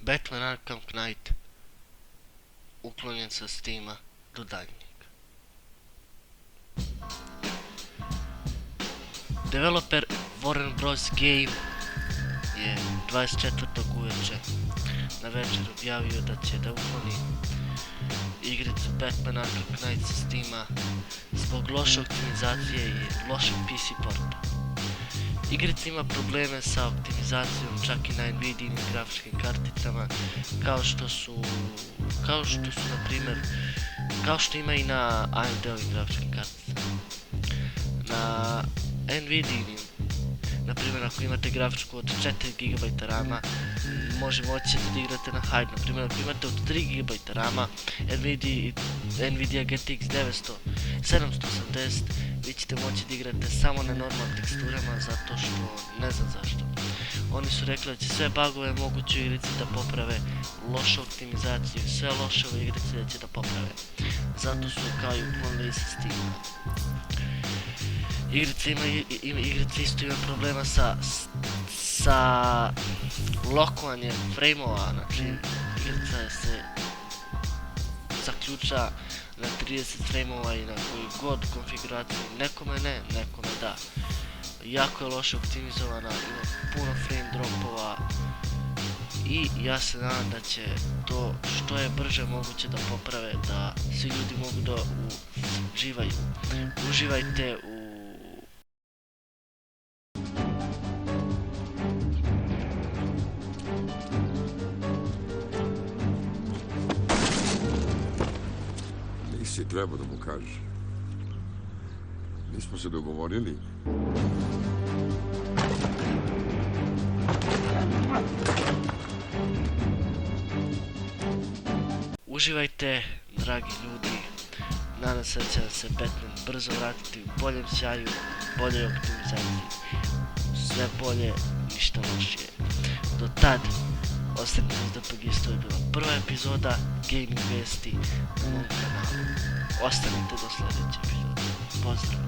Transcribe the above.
Batman Arkham Knight uklonjen sa Steama do daljnjeg. Developer Warner Bros. Game je 24. uveče na večer objavio da će da ukloni igricu Batman Arkham Knight sa Steama zbog loše optimizacije i lošeg PC porta. Igrica ima probleme sa optimizacijom čak i na Nvidijinim grafičkim karticama, kao što ima i na AMD-ovim grafičkim karticama. Na Nvidijinim, na primjer ako imate grafičku od 4 GB rama, može moći da igrate na high. Na primjer ako imate od 3 GB rama, Nvidia GTX 780, vi ćete moći da igrate samo na normalnim teksturama, zato što ne znam zašto. Oni su rekli da će sve bugove moguće u igrici da poprave, lošu optimizaciju, sve loše u igrici da će da poprave. Zato su kao i uklonili sa Steama. Igrica isto ima problema sa lokovanjem frame-ova, znači igrica se zaključa na 30 frame-ova i na koju god konfiguraciju, nekome ne, nekome da. Jako je loše optimizovana, ima puno frame dropova i ja se nadam da će to što je brže moguće da poprave, da svi ljudi mogu da uživaju. Uživajte u Nisi trebao da mu kažeš. Nismo se dogovorili. Uživajte, dragi ljudi. Nadam se da će nam se Batman brzo vratiti u boljem sjaju, boljoj optimizaciji. Sve bolje, ništa lošije. Do tad, ostanite uz DPG, to je bila prva epizoda Gaming Vesti na mom kanalu. Ostanite do sljedeće epizode. Pozdrav!